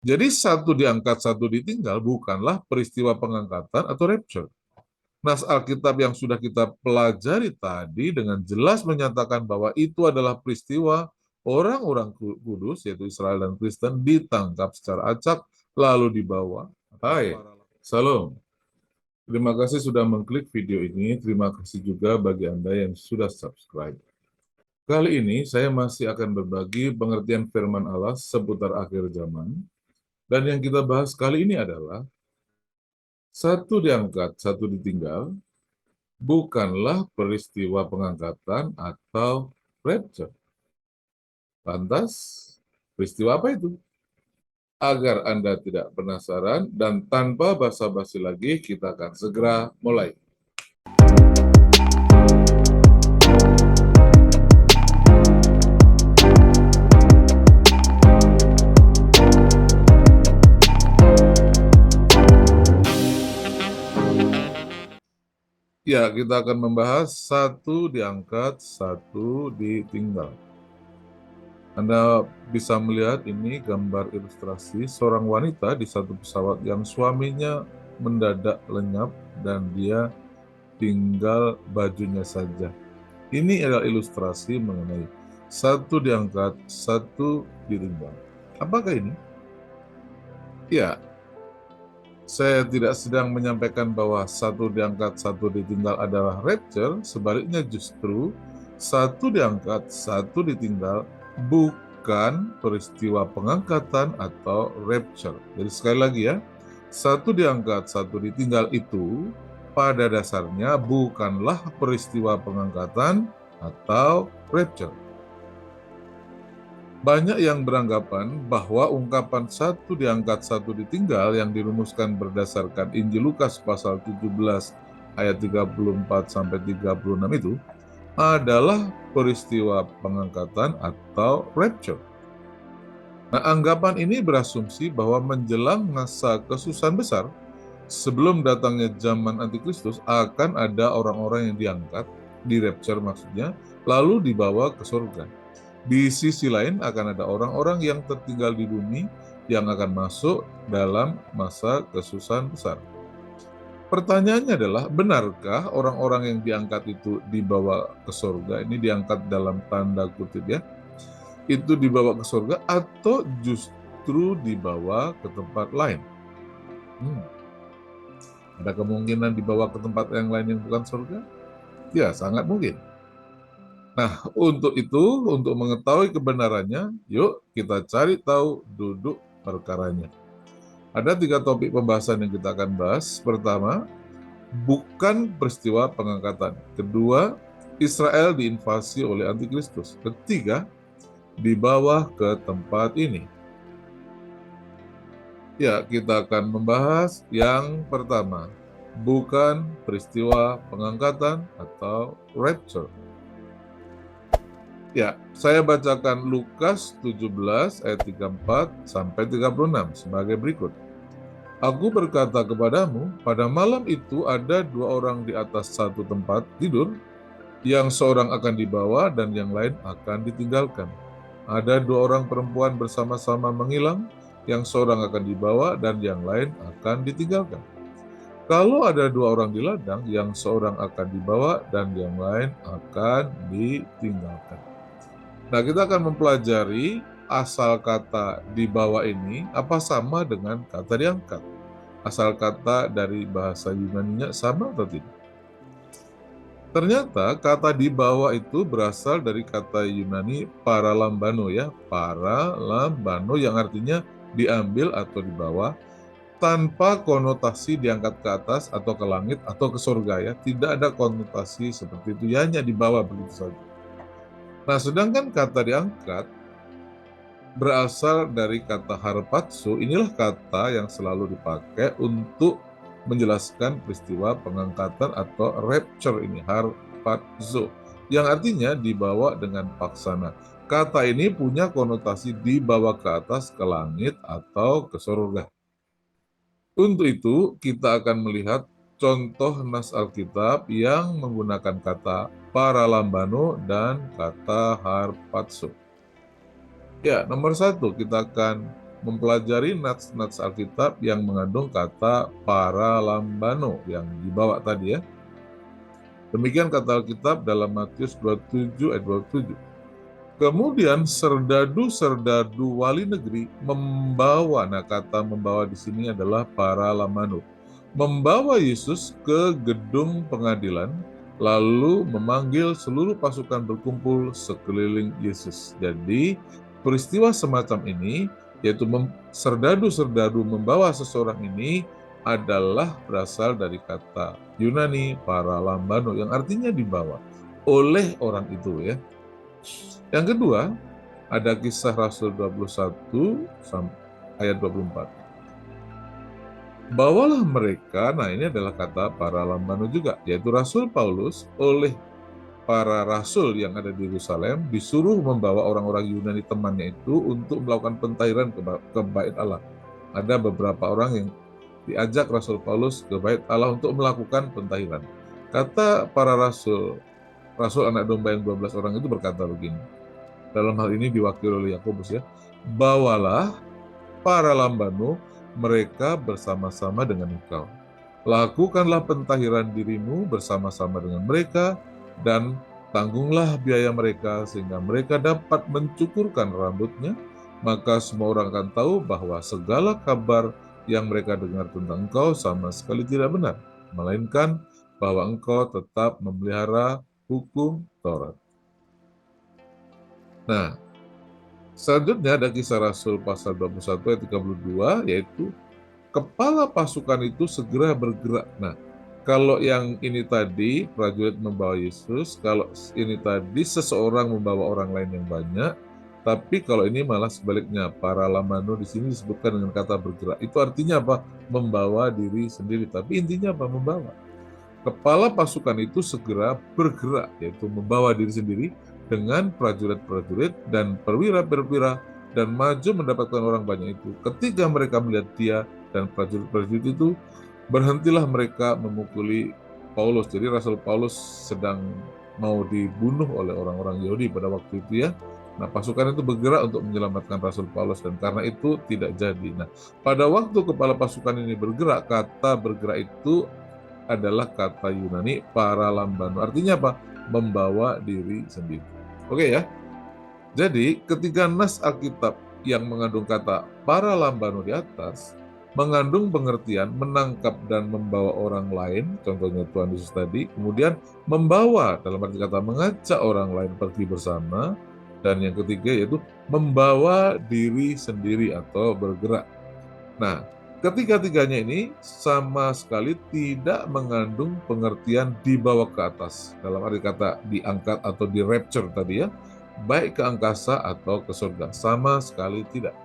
Jadi satu diangkat, satu ditinggal bukanlah peristiwa pengangkatan atau rapture. Nas Alkitab yang sudah kita pelajari tadi dengan jelas menyatakan bahwa itu adalah peristiwa orang-orang kudus, yaitu Israel dan Kristen, ditangkap secara acak, lalu dibawa. Hai, Salam. Terima kasih sudah mengklik video ini. Terima kasih juga bagi Anda yang sudah subscribe. Kali ini saya masih akan berbagi pengertian firman Allah seputar akhir zaman. Dan yang kita bahas kali ini adalah satu diangkat, satu ditinggal, bukanlah peristiwa pengangkatan atau rapture. Lantas, peristiwa apa itu? Agar Anda tidak penasaran dan tanpa basa-basi lagi, kita akan segera mulai. Ya, kita akan membahas satu diangkat, satu ditinggal. Anda bisa melihat ini gambar ilustrasi seorang wanita di satu pesawat yang suaminya mendadak lenyap dan dia tinggal bajunya saja. Ini adalah ilustrasi mengenai satu diangkat, satu ditinggal. Apakah ini? Ya, saya tidak sedang menyampaikan bahwa satu diangkat, satu ditinggal adalah rapture. Sebaliknya justru satu diangkat, satu ditinggal bukan peristiwa pengangkatan atau rapture. Jadi sekali lagi ya, satu diangkat, satu ditinggal itu pada dasarnya bukanlah peristiwa pengangkatan atau rapture. Banyak yang beranggapan bahwa ungkapan satu diangkat, satu ditinggal yang dirumuskan berdasarkan Injil Lukas pasal 17 ayat 34 sampai 36 itu adalah peristiwa pengangkatan atau rapture. Nah, anggapan ini berasumsi bahwa menjelang masa kesusahan besar, sebelum datangnya zaman antikristus, akan ada orang-orang yang diangkat, di rapture maksudnya, lalu dibawa ke surga. Di sisi lain akan ada orang-orang yang tertinggal di bumi yang akan masuk dalam masa kesusahan besar. Pertanyaannya adalah, benarkah orang-orang yang diangkat itu dibawa ke surga? Ini diangkat dalam tanda kutip ya. Itu dibawa ke surga atau justru dibawa ke tempat lain? Ada kemungkinan dibawa ke tempat yang lain yang bukan surga? Ya, sangat mungkin. Nah, untuk itu, untuk mengetahui kebenarannya, yuk kita cari tahu duduk perkaranya. Ada 3 topik pembahasan yang kita akan bahas. Pertama, bukan peristiwa pengangkatan. Kedua, Israel diinvasi oleh antikristus. Ketiga, dibawa ke tempat ini. Ya, kita akan membahas yang pertama, bukan peristiwa pengangkatan atau rapture. Ya, saya bacakan Lukas 17 ayat 34 sampai 36 sebagai berikut. Aku berkata kepadamu, pada malam itu ada 2 orang di atas satu tempat tidur, yang seorang akan dibawa dan yang lain akan ditinggalkan. Ada 2 orang perempuan bersama-sama menghilang, yang seorang akan dibawa dan yang lain akan ditinggalkan. Kalau ada 2 orang di ladang, yang seorang akan dibawa dan yang lain akan ditinggalkan. Nah, kita akan mempelajari asal kata dibawa ini apa sama dengan kata diangkat. Asal kata dari bahasa Yunani-nya sama atau tidak? Ternyata kata dibawa itu berasal dari kata Yunani paralambano ya, paralambano yang artinya diambil atau dibawa tanpa konotasi diangkat ke atas atau ke langit atau ke surga ya. Tidak ada konotasi seperti itu, ya hanya dibawa begitu saja. Nah, sedangkan kata diangkat berasal dari kata harpatso. Inilah kata yang selalu dipakai untuk menjelaskan peristiwa pengangkatan atau rapture ini, harpatso, yang artinya dibawa dengan paksana. Kata ini punya konotasi dibawa ke atas, ke langit, atau ke surga. Untuk itu, kita akan melihat contoh nas Alkitab yang menggunakan kata paralambano dan kata harpatso. Ya, nomor 1 kita akan mempelajari nats-nats Alkitab yang mengandung kata paralambano yang dibawa tadi ya. Demikian kata Alkitab dalam Matius 27 ayat 27. Kemudian serdadu-serdadu wali negeri membawa, nah kata membawa di sini adalah paralamano, membawa Yesus ke gedung pengadilan, lalu memanggil seluruh pasukan berkumpul sekeliling Yesus. Jadi peristiwa semacam ini, yaitu serdadu-serdadu membawa seseorang ini, adalah berasal dari kata Yunani paralambano yang artinya dibawa oleh orang itu ya. Yang kedua, ada Kisah Rasul 21 ayat 24. Bawalah mereka, nah ini adalah kata paralambano juga, yaitu Rasul Paulus oleh para rasul yang ada di Yerusalem disuruh membawa orang-orang Yunani temannya itu untuk melakukan pentahiran ke bait Allah. Ada beberapa orang yang diajak Rasul Paulus ke bait Allah untuk melakukan pentahiran. Kata para rasul anak domba yang 12 orang itu berkata begini, dalam hal ini diwakili oleh Yakobus ya, bawalah para lambano mereka bersama-sama dengan engkau. Lakukanlah pentahiran dirimu bersama-sama dengan mereka dan tanggunglah biaya mereka sehingga mereka dapat mencukurkan rambutnya. Maka semua orang akan tahu bahwa segala kabar yang mereka dengar tentang engkau sama sekali tidak benar, melainkan bahwa engkau tetap memelihara hukum Taurat. Nah, selanjutnya ada Kisah Rasul pasal 21 ayat 32, yaitu kepala pasukan itu segera bergerak. Nah, kalau yang ini tadi prajurit membawa Yesus, kalau ini tadi seseorang membawa orang lain yang banyak, tapi kalau ini malah sebaliknya, paralamano di sini disebutkan dengan kata bergerak. Itu artinya apa? Membawa diri sendiri, tapi intinya apa? Membawa. Kepala pasukan itu segera bergerak, yaitu membawa diri sendiri dengan prajurit-prajurit dan perwira-perwira dan maju mendapatkan orang banyak itu. Ketika mereka melihat dia dan prajurit-prajurit itu, berhentilah mereka memukuli Paulus. Jadi Rasul Paulus sedang mau dibunuh oleh orang-orang Yahudi pada waktu itu ya. Nah, pasukan itu bergerak untuk menyelamatkan Rasul Paulus dan karena itu tidak jadi. Nah, pada waktu kepala pasukan ini bergerak, kata bergerak itu adalah kata Yunani paralambano. Artinya apa? Membawa diri sendiri. Oke ya. Jadi ketika nas Alkitab yang mengandung kata paralambano di atas mengandung pengertian menangkap dan membawa orang lain, contohnya Tuhan Yesus tadi, kemudian membawa dalam arti kata mengajak orang lain pergi bersama, dan yang ketiga yaitu membawa diri sendiri atau bergerak. Nah, ketiga-tiganya ini sama sekali tidak mengandung pengertian dibawa ke atas. Dalam arti kata diangkat atau di rapture tadi ya, baik ke angkasa atau ke surga. Sama sekali tidak.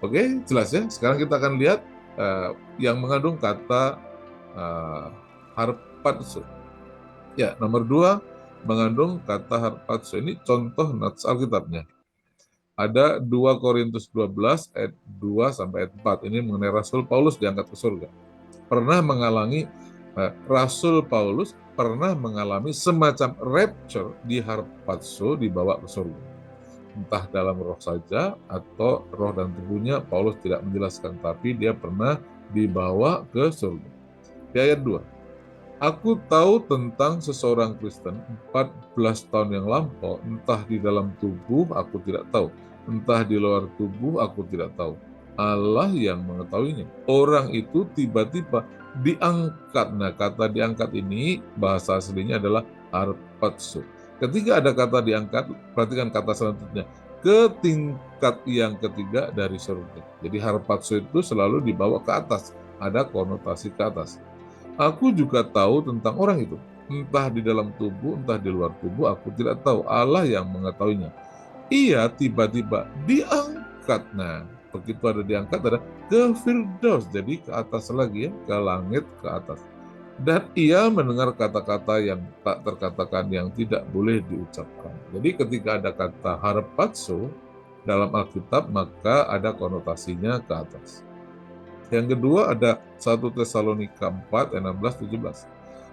Oke, jelas ya. Sekarang kita akan lihat yang mengandung kata harpazo. Ya, nomor 2 mengandung kata harpazo. Ini contoh nats Alkitabnya. Ada 2 Korintus 12 ayat 2 sampai ayat 4. Ini mengenai Rasul Paulus diangkat ke surga. Rasul Paulus pernah mengalami semacam rapture di harpazo, dibawa ke surga. Entah dalam roh saja atau roh dan tubuhnya, Paulus tidak menjelaskan, tapi dia pernah dibawa ke surga. Di ayat 2. Aku tahu tentang seseorang Kristen 14 tahun yang lampau, entah di dalam tubuh aku tidak tahu, entah di luar tubuh aku tidak tahu. Allah yang mengetahuinya. Orang itu tiba-tiba diangkat. Nah, kata diangkat ini bahasa aslinya adalah harpazo. Ketika ada kata diangkat, perhatikan kata selanjutnya, ke tingkat yang ketiga dari surga. Jadi harpazo itu selalu dibawa ke atas, ada konotasi ke atas. Aku juga tahu tentang orang itu, entah di dalam tubuh, entah di luar tubuh, aku tidak tahu. Allah yang mengetahuinya. Ia tiba-tiba diangkat. Nah, begitu ada diangkat, ada ke Firdaus, jadi ke atas lagi ya, ke langit, ke atas. Dan ia mendengar kata-kata yang tak terkatakan, yang tidak boleh diucapkan. Jadi ketika ada kata harpazo dalam Alkitab, maka ada konotasinya ke atas. Yang kedua ada 1 Tesalonika 4 ayat 16-17.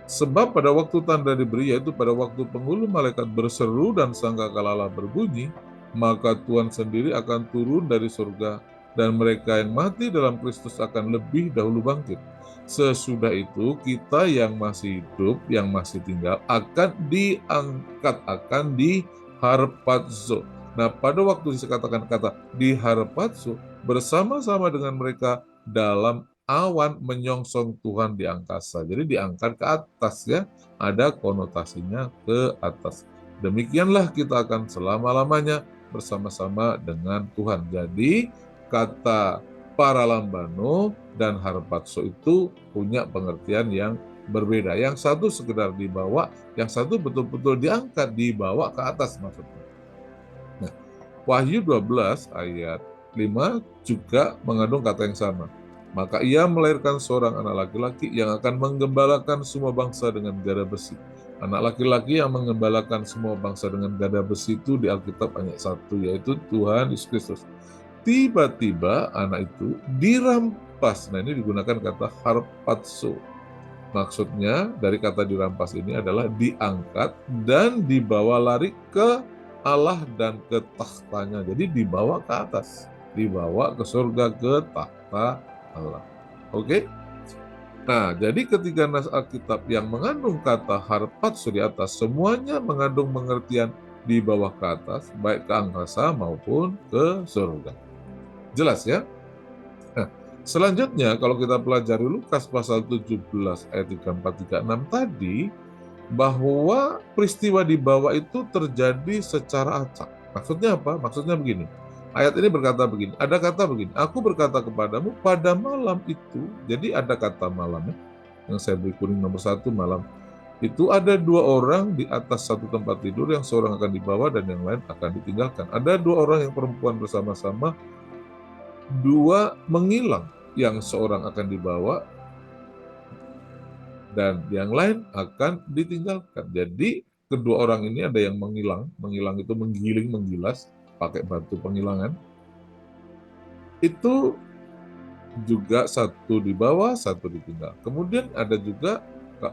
Sebab pada waktu tanda diberi, yaitu pada waktu penghulu malaikat berseru dan sangkakala Allah berbunyi, maka Tuhan sendiri akan turun dari surga dan mereka yang mati dalam Kristus akan lebih dahulu bangkit. Sesudah itu kita yang masih hidup, yang masih tinggal akan diangkat, akan diharpazo. Nah, pada waktu dikatakan kata diharpazo, bersama-sama dengan mereka dalam awan menyongsong Tuhan di angkasa. Jadi diangkat ke atas ya, ada konotasinya ke atas. Demikianlah kita akan selama-lamanya bersama-sama dengan Tuhan. Jadi kata paralambano dan harpazo itu punya pengertian yang berbeda. Yang satu sekedar dibawa, yang satu betul-betul diangkat, dibawa ke atas maksudnya. Nah, Wahyu 12 ayat 5 juga mengandung kata yang sama. Maka ia melahirkan seorang anak laki-laki yang akan menggembalakan semua bangsa dengan gada besi. Anak laki-laki yang menggembalakan semua bangsa dengan gada besi itu di Alkitab hanya satu, yaitu Tuhan Yesus Kristus. Tiba-tiba anak itu dirampas. Nah, ini digunakan kata harpazo. Maksudnya dari kata dirampas ini adalah diangkat dan dibawa lari ke Allah dan ke tahtanya. Jadi dibawa ke atas, dibawa ke surga, ke tahta Allah. Oke? Nah, jadi ketiga nas Alkitab yang mengandung kata harpazo di atas, semuanya mengandung pengertian di bawah ke atas, baik ke angkasa maupun ke surga. Jelas ya? Nah, selanjutnya kalau kita pelajari Lukas pasal 17 ayat 34-36 tadi, bahwa peristiwa di bawah itu terjadi secara acak. Maksudnya apa? Maksudnya begini. Ayat ini berkata begini, ada kata begini, aku berkata kepadamu pada malam itu, jadi ada kata malamnya, yang saya beri kuning nomor 1 malam, itu ada dua orang di atas satu tempat tidur, yang seorang akan dibawa dan yang lain akan ditinggalkan. Ada dua orang yang perempuan bersama-sama, dua menghilang, yang seorang akan dibawa dan yang lain akan ditinggalkan. Jadi kedua orang ini ada yang menghilang itu menggiling, menggilas, pakai batu penghilangan. Itu juga satu dibawa, satu ditinggal. Kemudian ada juga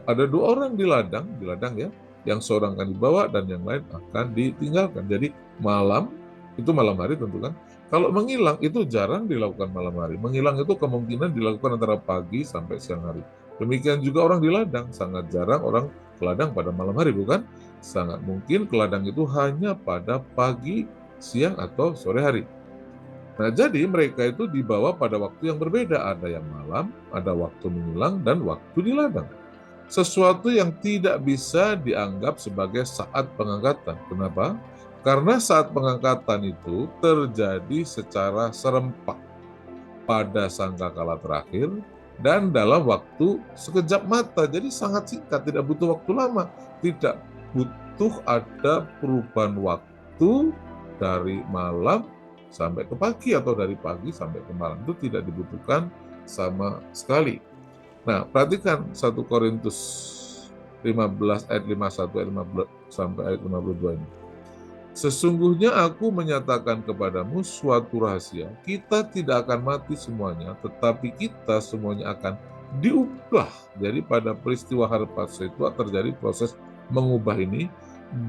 ada dua orang di ladang ya, yang seorang akan dibawa dan yang lain akan ditinggalkan. Jadi malam, itu malam hari tentu kan. Kalau menghilang itu jarang dilakukan malam hari. Menghilang itu kemungkinan dilakukan antara pagi sampai siang hari. Demikian juga orang di ladang, sangat jarang orang ke ladang pada malam hari, bukan? Sangat mungkin ke ladang itu hanya pada pagi, siang, atau sore hari. Nah, jadi mereka itu dibawa pada waktu yang berbeda. Ada yang malam, ada waktu menghilang, dan waktu di ladang. Sesuatu yang tidak bisa dianggap sebagai saat pengangkatan. Kenapa? Karena saat pengangkatan itu terjadi secara serempak pada sangkakala terakhir dan dalam waktu sekejap mata. Jadi sangat singkat, tidak butuh waktu lama. Tidak butuh ada perubahan waktu dari malam sampai ke pagi atau dari pagi sampai ke malam. Itu tidak dibutuhkan sama sekali. Nah, perhatikan 1 Korintus 15 ayat 51 ayat 15 sampai ayat 52 ini. Sesungguhnya aku menyatakan kepadamu suatu rahasia, kita tidak akan mati semuanya, tetapi kita semuanya akan diubah. Jadi pada peristiwa harpazo itu terjadi proses mengubah ini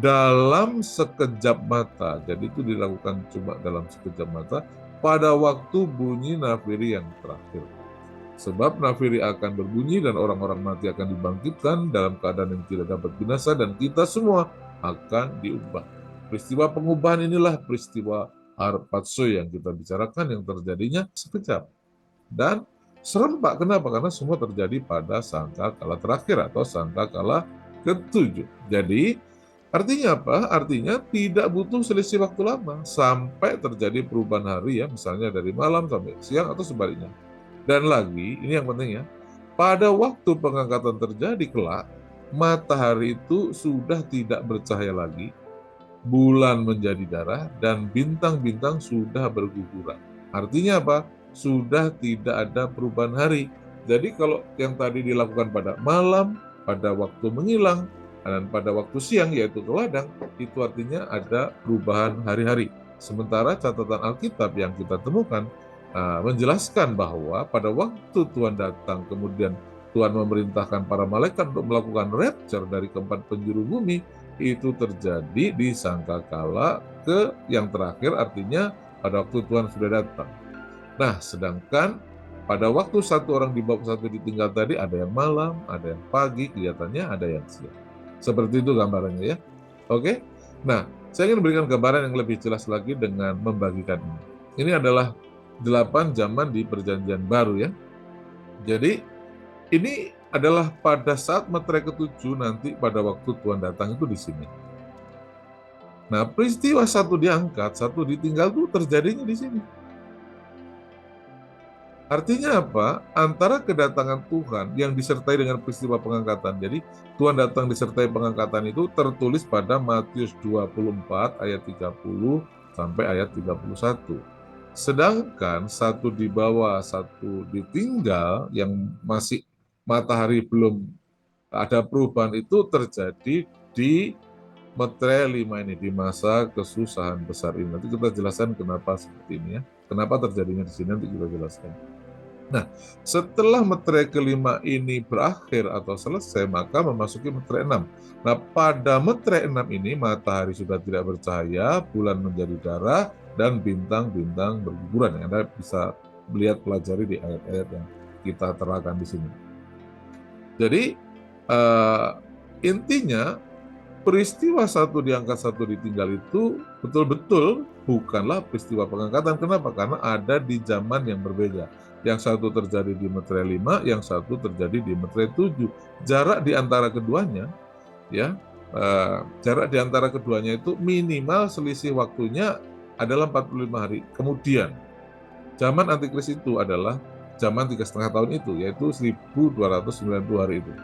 dalam sekejap mata. Jadi itu dilakukan cuma dalam sekejap mata pada waktu bunyi nafiri yang terakhir. Sebab nafiri akan berbunyi dan orang-orang mati akan dibangkitkan dalam keadaan yang tidak dapat binasa dan kita semua akan diubah. Peristiwa pengubahan inilah peristiwa harpazo yang kita bicarakan, yang terjadinya sekejap dan serempak. Kenapa? Karena semua terjadi pada sangkakala terakhir atau sangkakala ke-7. Jadi artinya apa? Artinya tidak butuh selisih waktu lama sampai terjadi perubahan hari ya, misalnya dari malam sampai siang atau sebaliknya. Dan lagi, ini yang penting ya, pada waktu pengangkatan terjadi kelak, matahari itu sudah tidak bercahaya lagi, bulan menjadi darah, dan bintang-bintang sudah berguguran. Artinya apa? Sudah tidak ada perubahan hari. Jadi kalau yang tadi dilakukan pada malam, pada waktu menghilang, dan pada waktu siang, yaitu ke ladang, itu artinya ada perubahan hari-hari. Sementara catatan Alkitab yang kita temukan menjelaskan bahwa pada waktu Tuhan datang, kemudian Tuhan memerintahkan para malaikat untuk melakukan rapture dari keempat penjuru bumi, itu terjadi di sangkakala ke yang terakhir, artinya pada waktu Tuhan sudah datang. Nah, sedangkan pada waktu satu orang dibawa, satu ditinggal tadi, ada yang malam, ada yang pagi, kelihatannya ada yang siang. Seperti itu gambarannya ya. Oke? Nah, saya ingin berikan gambaran yang lebih jelas lagi dengan membagikan ini. Ini adalah 8 zaman di Perjanjian Baru ya. Jadi, ini adalah pada saat meterai ketujuh nanti pada waktu Tuhan datang itu di sini. Nah, peristiwa satu diangkat, satu ditinggal itu terjadinya di sini. Artinya apa? Antara kedatangan Tuhan yang disertai dengan peristiwa pengangkatan. Jadi Tuhan datang disertai pengangkatan itu tertulis pada Matius 24 ayat 30 sampai ayat 31. Sedangkan satu dibawa, satu ditinggal yang masih matahari belum ada perubahan itu terjadi di meterai 5 ini, di masa kesusahan besar ini. Nanti kita jelaskan kenapa seperti ini ya. Kenapa terjadinya di sini nanti kita jelaskan. Nah, setelah meterai kelima ini berakhir atau selesai, maka memasuki meterai 6. Nah, pada meterai 6 ini matahari sudah tidak bercahaya, bulan menjadi darah, dan bintang-bintang berguguran. Yang Anda bisa melihat pelajari di ayat-ayat yang kita terangkan di sini. Jadi, intinya peristiwa satu diangkat, satu ditinggal itu betul-betul bukanlah peristiwa pengangkatan. Kenapa? Karena ada di zaman yang berbeda. Yang satu terjadi di meterai 5, yang satu terjadi di meterai 7. Jarak di antara keduanya, ya, jarak di antara keduanya itu minimal selisih waktunya adalah 45 hari. Kemudian, zaman antikris itu adalah zaman 3,5 tahun itu, yaitu 1290 hari itu.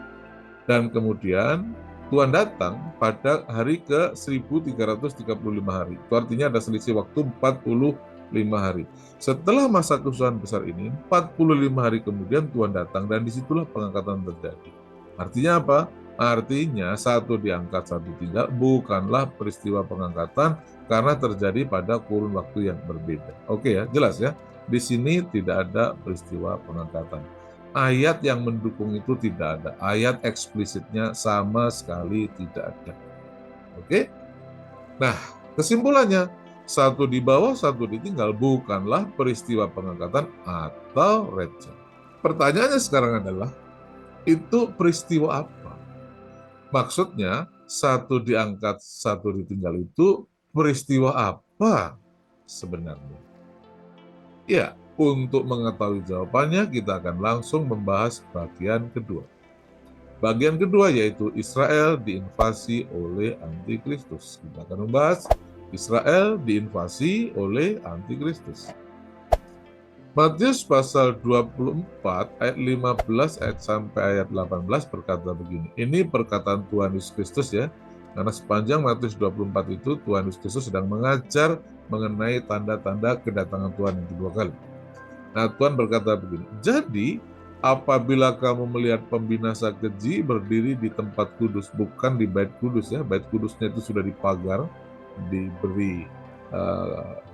Dan kemudian Tuhan datang pada hari ke 1335 hari. Itu artinya ada selisih waktu 45 hari. Setelah masa kesusahan besar ini, 45 hari kemudian Tuhan datang dan disitulah pengangkatan terjadi. Artinya apa? Artinya satu diangkat, satu tinggal bukanlah peristiwa pengangkatan karena terjadi pada kurun waktu yang berbeda. Oke ya, jelas ya. Di sini tidak ada peristiwa pengangkatan. Ayat yang mendukung itu tidak ada. Ayat eksplisitnya sama sekali tidak ada. Oke? Nah, kesimpulannya, satu di bawah, satu ditinggal bukanlah peristiwa pengangkatan atau rapture. Pertanyaannya sekarang adalah, itu peristiwa apa? Maksudnya, satu diangkat, satu ditinggal itu peristiwa apa sebenarnya? Ya, untuk mengetahui jawabannya, kita akan langsung membahas bagian kedua. Bagian kedua yaitu Israel diinvasi oleh Antikristus. Kita akan membahas Israel diinvasi oleh Antikristus. Matius pasal 24 ayat 15 ayat sampai ayat 18 berkata begini. Ini perkataan Tuhan Yesus Kristus ya. Karena sepanjang Matius 24 itu Tuhan Yesus Kristus sedang mengajar mengenai tanda-tanda kedatangan Tuhan yang kedua kali. Nah, Tuhan berkata begini, jadi apabila kamu melihat pembinasa keji berdiri di tempat kudus, bukan di bait kudus ya, bait kudusnya itu sudah dipagar, diberi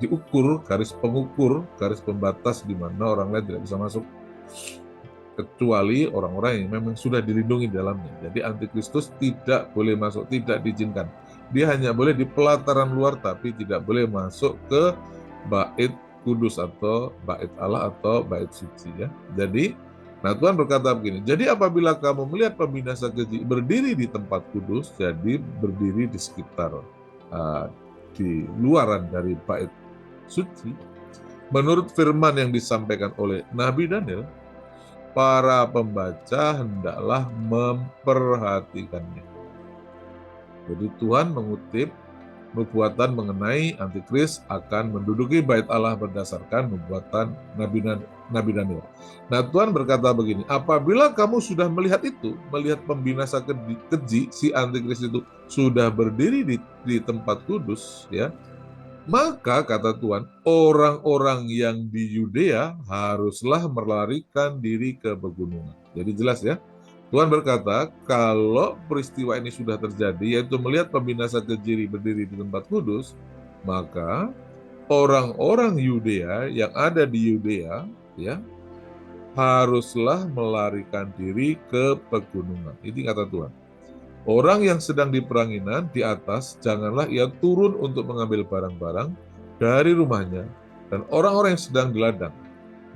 diukur, garis pengukur, garis pembatas di mana orang lain tidak bisa masuk, kecuali orang-orang yang memang sudah dilindungi di dalamnya. Jadi antikristus tidak boleh masuk, tidak diizinkan. Dia hanya boleh di pelataran luar, tapi tidak boleh masuk ke bait kudus atau bait Allah atau bait suci ya. Jadi, nah Tuhan berkata begini, jadi apabila kamu melihat pembinasa keji berdiri di tempat kudus, jadi berdiri di sekitar di luaran dari bait suci, menurut firman yang disampaikan oleh Nabi Daniel, para pembaca hendaklah memperhatikannya. Jadi Tuhan mengutip nubuatan mengenai antikris akan menduduki bait Allah berdasarkan nubuatan Nabi Daniel. Nah, Tuhan berkata begini, apabila kamu sudah melihat itu, melihat pembinasa keji, si antikris itu sudah berdiri di tempat kudus, ya, maka kata Tuhan, orang-orang yang di Yudea haruslah melarikan diri ke pegunungan. Jadi jelas ya, Tuhan berkata, kalau peristiwa ini sudah terjadi, yaitu melihat pembinasa keji berdiri di tempat kudus, maka orang-orang Yudea yang ada di Yudea, ya, haruslah melarikan diri ke pegunungan. Ini kata Tuhan. Orang yang sedang di peranginan di atas, janganlah ia turun untuk mengambil barang-barang dari rumahnya, dan orang-orang yang sedang di ladang,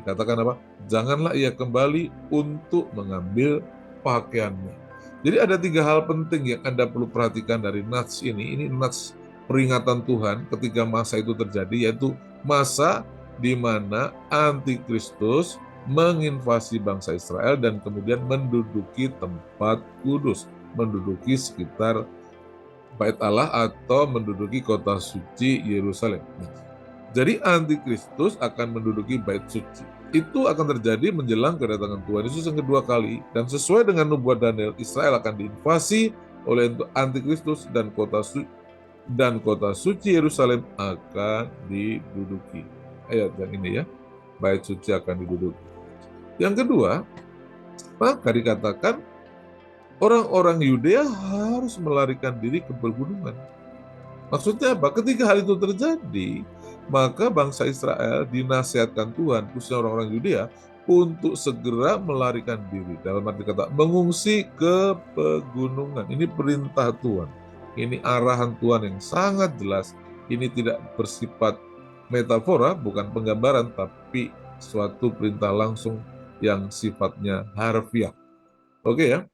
Dikatakan apa? Janganlah ia kembali untuk mengambil pakaiannya. Jadi ada 3 hal penting yang Anda perlu perhatikan dari nats ini. Ini nats peringatan Tuhan ketika masa itu terjadi, yaitu masa di mana antikristus menginvasi bangsa Israel dan kemudian menduduki tempat kudus, menduduki sekitar Bait Allah atau menduduki kota suci Yerusalem. Jadi antikristus akan menduduki bait suci. Itu akan terjadi menjelang kedatangan Tuhan Yesus yang kedua kali, dan sesuai dengan nubuat Daniel, Israel akan diinvasi oleh antikristus dan kota suci Yerusalem akan diduduki. Ayat yang ini ya, bait suci akan diduduki. Yang kedua, maka dikatakan orang-orang Yudea harus melarikan diri ke pegunungan. Maksudnya apa? Ketika hal itu terjadi, maka bangsa Israel dinasihatkan Tuhan, khususnya orang-orang Yudea, untuk segera melarikan diri. Dalam arti kata, mengungsi ke pegunungan. Ini perintah Tuhan. Ini arahan Tuhan yang sangat jelas. Ini tidak bersifat metafora, bukan penggambaran, tapi suatu perintah langsung yang sifatnya harfiah. Oke ya?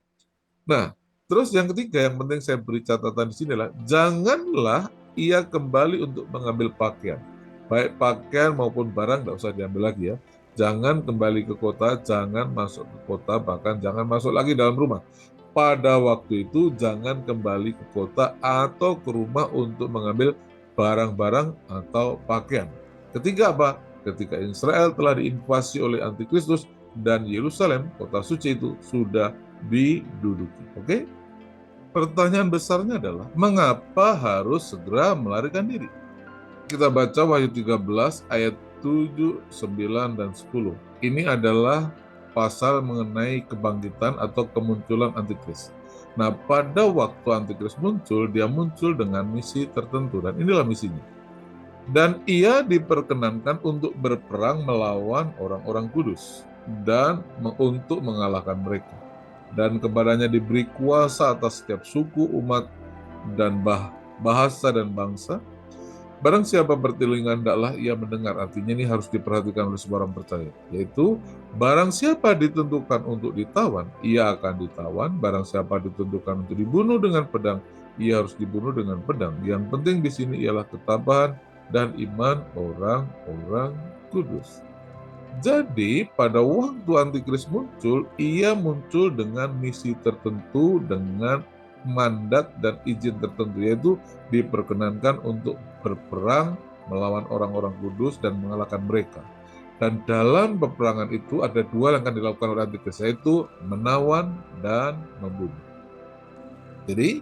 Nah, terus yang ketiga yang penting saya beri catatan di sini adalah janganlah ia kembali untuk mengambil pakaian. Baik pakaian maupun barang tidak usah diambil lagi ya. Jangan kembali ke kota, jangan masuk ke kota, bahkan jangan masuk lagi dalam rumah. Pada waktu itu jangan kembali ke kota atau ke rumah untuk mengambil barang-barang atau pakaian. Ketiga apa? Ketika Israel telah diinvasi oleh antikristus dan Yerusalem, kota suci itu sudah diduduki. Oke? Pertanyaan besarnya adalah, mengapa harus segera melarikan diri? Kita baca Wahyu 13 ayat 7, 9, dan 10. Ini adalah pasal mengenai kebangkitan atau kemunculan antikris. Nah, pada waktu antikris muncul, dia muncul dengan misi tertentu, dan inilah misinya. Dan ia diperkenankan untuk berperang melawan orang-orang kudus dan untuk mengalahkan mereka. Dan kepadanya diberi kuasa atas setiap suku, umat, dan bahasa dan bangsa. Barang siapa bertelinga hendaklah ia mendengar. Artinya ini harus diperhatikan oleh semua orang percaya. Yaitu, barang siapa ditentukan untuk ditawan, ia akan ditawan. Barang siapa ditentukan untuk dibunuh dengan pedang, ia harus dibunuh dengan pedang. Yang penting di sini ialah ketabahan dan iman orang-orang kudus. Jadi pada waktu antikris muncul, ia muncul dengan misi tertentu, dengan mandat dan izin tertentu, yaitu diperkenankan untuk berperang melawan orang-orang kudus dan mengalahkan mereka. Dan dalam peperangan itu ada 2 yang akan dilakukan oleh antikris, yaitu menawan dan membunuh. Jadi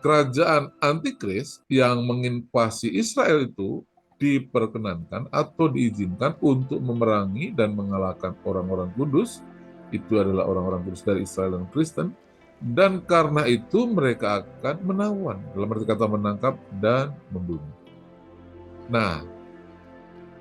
kerajaan antikris yang menginvasi Israel itu diperkenankan atau diizinkan untuk memerangi dan mengalahkan orang-orang kudus. Itu adalah orang-orang kudus dari Israel dan Kristen. Dan karena itu mereka akan menawan, dalam arti kata menangkap dan membunuh. Nah,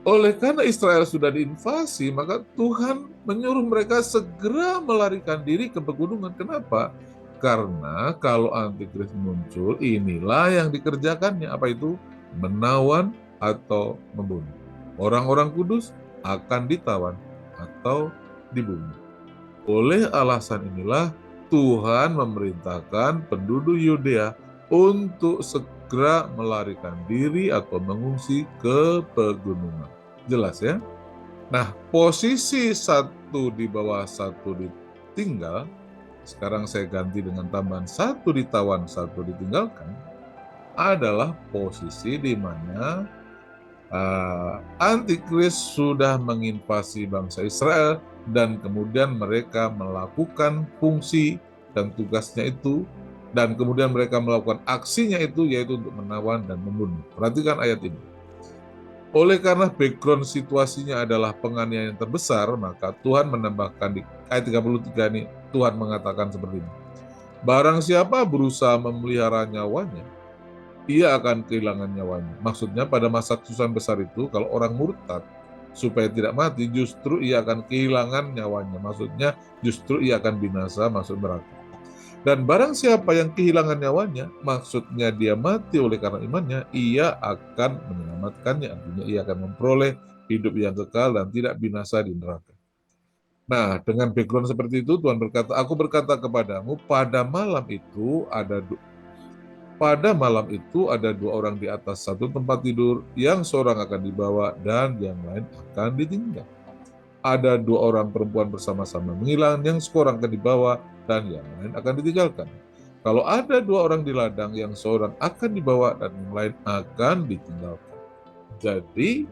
oleh karena Israel sudah diinvasi, maka Tuhan menyuruh mereka segera melarikan diri ke pegunungan. Kenapa? Karena kalau antikris muncul, inilah yang dikerjakannya. Apa itu? Menawan atau membunuh. Orang-orang kudus akan ditawan atau dibunuh. Oleh alasan inilah Tuhan memerintahkan penduduk Yudea untuk segera melarikan diri atau mengungsi ke pegunungan. Jelas ya? Nah, posisi 1 di bawah 1 ditinggal, sekarang saya ganti dengan tambahan 1 ditawan, 1 ditinggalkan, adalah posisi di mana antikris sudah menginvasi bangsa Israel dan kemudian mereka melakukan fungsi dan tugasnya itu, dan kemudian mereka melakukan aksinya itu, yaitu untuk menawan dan membunuh. Perhatikan ayat ini. Oleh karena background situasinya adalah penganiayaan yang terbesar, maka Tuhan menambahkan di ayat 33 ini, Tuhan mengatakan seperti ini. Barang siapa berusaha memelihara nyawanya, ia akan kehilangan nyawanya. Maksudnya pada masa kesusahan besar itu, kalau orang murtad, supaya tidak mati, justru ia akan kehilangan nyawanya. Maksudnya justru ia akan binasa, masuk neraka. Dan barang siapa yang kehilangan nyawanya, maksudnya dia mati oleh karena imannya, ia akan menyelamatkannya. Artinya ia akan memperoleh hidup yang kekal dan tidak binasa di neraka. Nah, dengan background seperti itu, Tuhan berkata, aku berkata kepadamu, pada malam itu ada dua orang di atas satu tempat tidur, yang seorang akan dibawa dan yang lain akan ditinggal. Ada dua orang perempuan bersama-sama menghilang, yang seorang akan dibawa dan yang lain akan ditinggalkan. Kalau ada dua orang di ladang, yang seorang akan dibawa dan yang lain akan ditinggalkan. Jadi,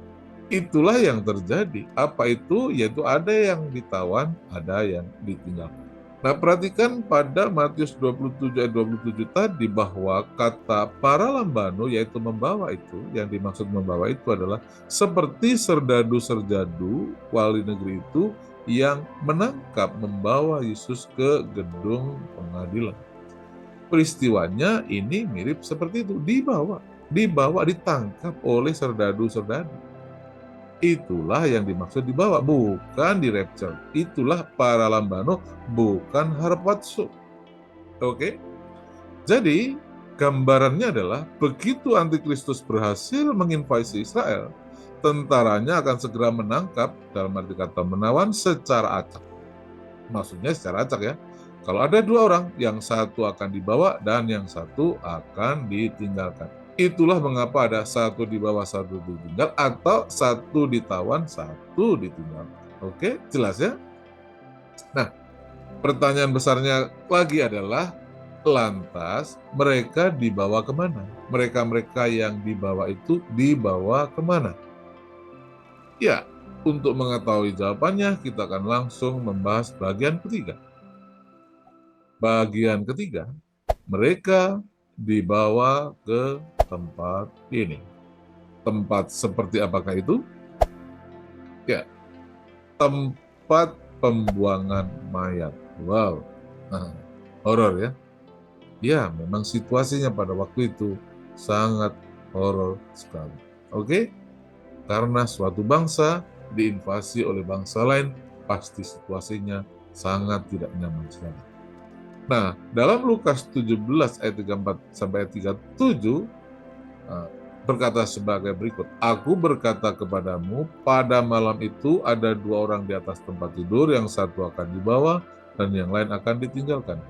itulah yang terjadi. Apa itu? Yaitu ada yang ditawan, ada yang ditinggalkan. Nah, perhatikan pada Matius 27 ayat 27 tadi bahwa kata para lambano, yaitu membawa itu, yang dimaksud membawa itu adalah seperti serdadu-serdadu wali negeri itu yang menangkap membawa Yesus ke gedung pengadilan. Peristiwanya ini mirip seperti itu, ditangkap oleh serdadu-serdadu. Itulah yang dimaksud dibawa, bukan di rapture. Itulah para lambano, bukan harpazo. Oke? Jadi, gambarannya adalah begitu antikristus berhasil menginvasi Israel, tentaranya akan segera menangkap, dalam arti kata menawan, secara acak. Maksudnya secara acak ya. Kalau ada dua orang, yang satu akan dibawa dan yang satu akan ditinggalkan. Itulah mengapa ada satu dibawa, satu ditinggal, atau satu ditawan, satu ditinggal. Oke, jelas ya? Nah, pertanyaan besarnya lagi adalah, lantas mereka dibawa kemana? Mereka-mereka yang dibawa itu dibawa kemana? Ya, untuk mengetahui jawabannya, kita akan langsung membahas bagian ketiga. Bagian ketiga, mereka dibawa ke tempat ini. Tempat seperti apakah itu? Ya, tempat pembuangan mayat. Wow, nah, horor ya. Ya, memang situasinya pada waktu itu sangat horor sekali. Oke? Karena suatu bangsa diinvasi oleh bangsa lain, pasti situasinya sangat tidak nyaman sekali. Nah, dalam Lukas 17 ayat 34 sampai ayat 37 berkata sebagai berikut, aku berkata kepadamu, pada malam itu ada dua orang di atas tempat tidur, yang satu akan dibawa dan yang lain akan ditinggalkan.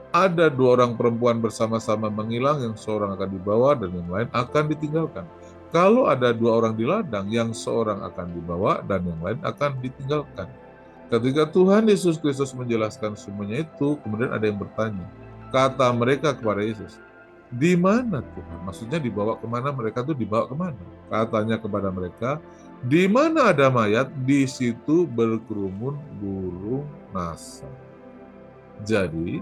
Ada dua orang perempuan bersama-sama menghilang, yang seorang akan dibawa dan yang lain akan ditinggalkan. Kalau ada dua orang di ladang, yang seorang akan dibawa dan yang lain akan ditinggalkan. Ketika Tuhan Yesus Kristus menjelaskan semuanya itu, kemudian ada yang bertanya. Kata mereka kepada Yesus, di mana Tuhan? Maksudnya dibawa kemana? Mereka tuh dibawa kemana? Katanya kepada mereka, di mana ada mayat, di situ berkerumun burung nasar. Jadi,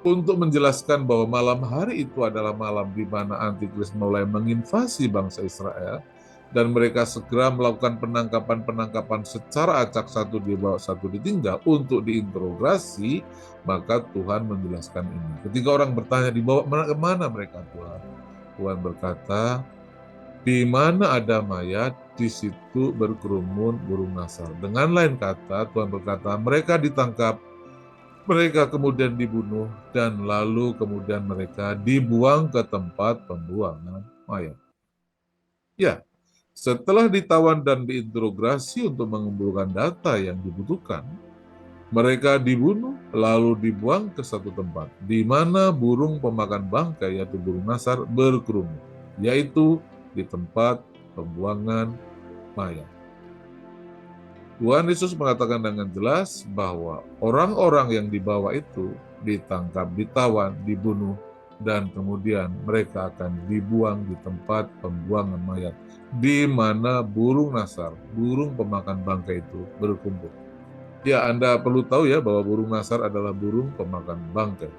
untuk menjelaskan bahwa malam hari itu adalah malam di mana Antikris mulai menginvasi bangsa Israel, dan mereka segera melakukan penangkapan-penangkapan secara acak, satu dibawa, satu ditinggal, untuk diinterogasi, maka Tuhan menjelaskan ini. Ketika orang bertanya, dibawa kemana mereka Tuhan? Tuhan berkata, di mana ada mayat, di situ berkerumun burung nasar. Dengan lain kata, Tuhan berkata, mereka ditangkap, mereka kemudian dibunuh, dan lalu kemudian mereka dibuang ke tempat pembuangan mayat. Ya, setelah ditawan dan diinterogasi untuk mengumpulkan data yang dibutuhkan, mereka dibunuh lalu dibuang ke satu tempat, di mana burung pemakan bangkai, yaitu burung nasar, berkerumun, yaitu di tempat pembuangan mayat. Tuhan Yesus mengatakan dengan jelas bahwa orang-orang yang dibawa itu ditangkap, ditawan, dibunuh, dan kemudian mereka akan dibuang di tempat pembuangan mayat, di mana burung nasar, burung pemakan bangkai itu berkumpul. Ya, Anda perlu tahu ya bahwa burung nasar adalah burung pemakan bangkai.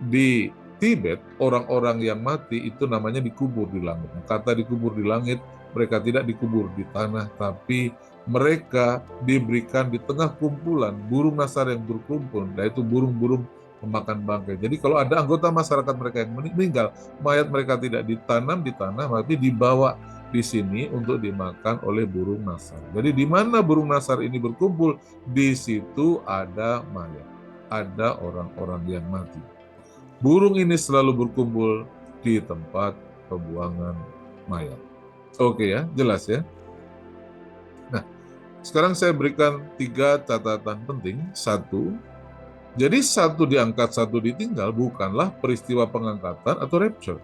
Di Tibet, orang-orang yang mati itu namanya dikubur di langit. Kata dikubur di langit, mereka tidak dikubur di tanah, tapi mereka diberikan di tengah kumpulan burung nasar yang berkumpul, yaitu burung-burung pemakan bangkai. Jadi kalau ada anggota masyarakat mereka yang meninggal, mayat mereka tidak ditanam di tanah, tapi dibawa di sini untuk dimakan oleh burung nasar. Jadi di mana burung nasar ini berkumpul, di situ ada mayat, ada orang-orang yang mati. Burung ini selalu berkumpul di tempat pembuangan mayat. Oke ya, jelas ya. Sekarang saya berikan 3 catatan penting. Satu, jadi satu diangkat, satu ditinggal bukanlah peristiwa pengangkatan atau rapture.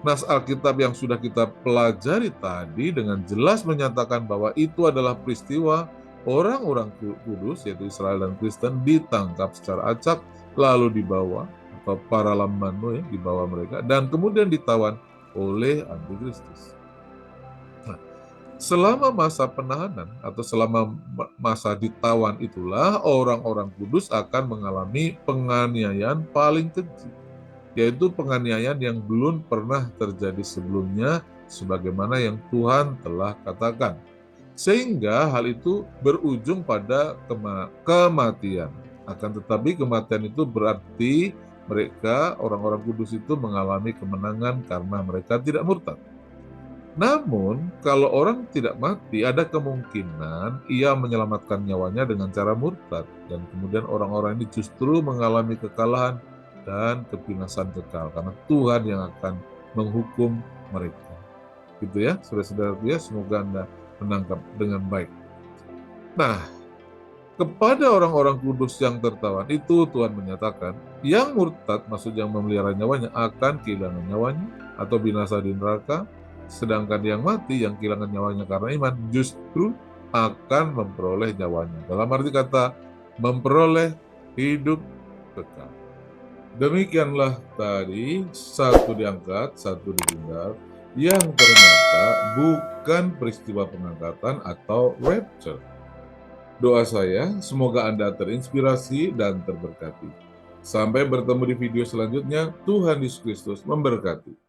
Nas Alkitab yang sudah kita pelajari tadi dengan jelas menyatakan bahwa itu adalah peristiwa orang-orang kudus, yaitu Israel dan Kristen, ditangkap secara acak, lalu dibawa, atau para lamano ya, dibawa mereka, dan kemudian ditawan oleh Antikristus. Nah, selama masa penahanan atau selama masa ditawan itulah orang-orang kudus akan mengalami penganiayaan paling keji, yaitu penganiayaan yang belum pernah terjadi sebelumnya, sebagaimana yang Tuhan telah katakan. Sehingga hal itu berujung pada kematian. Akan tetapi kematian itu berarti mereka, orang-orang kudus itu mengalami kemenangan karena mereka tidak murtad. Namun, kalau orang tidak mati, ada kemungkinan ia menyelamatkan nyawanya dengan cara murtad. Dan kemudian orang-orang ini justru mengalami kekalahan dan kebinasan kekal. Karena Tuhan yang akan menghukum mereka. Gitu ya, saudara-saudara ya, semoga Anda menangkap dengan baik. Nah, kepada orang-orang kudus yang tertawan itu Tuhan menyatakan, yang murtad, maksud yang memelihara nyawanya, akan kehilangan nyawanya atau binasa di neraka. Sedangkan yang mati, yang kehilangan nyawanya karena iman, justru akan memperoleh nyawanya. Dalam arti kata, memperoleh hidup kekal. Demikianlah tadi, satu diangkat, satu ditinggal, yang ternyata bukan peristiwa pengangkatan atau rapture. Doa saya, semoga Anda terinspirasi dan terberkati. Sampai bertemu di video selanjutnya, Tuhan Yesus Kristus memberkati.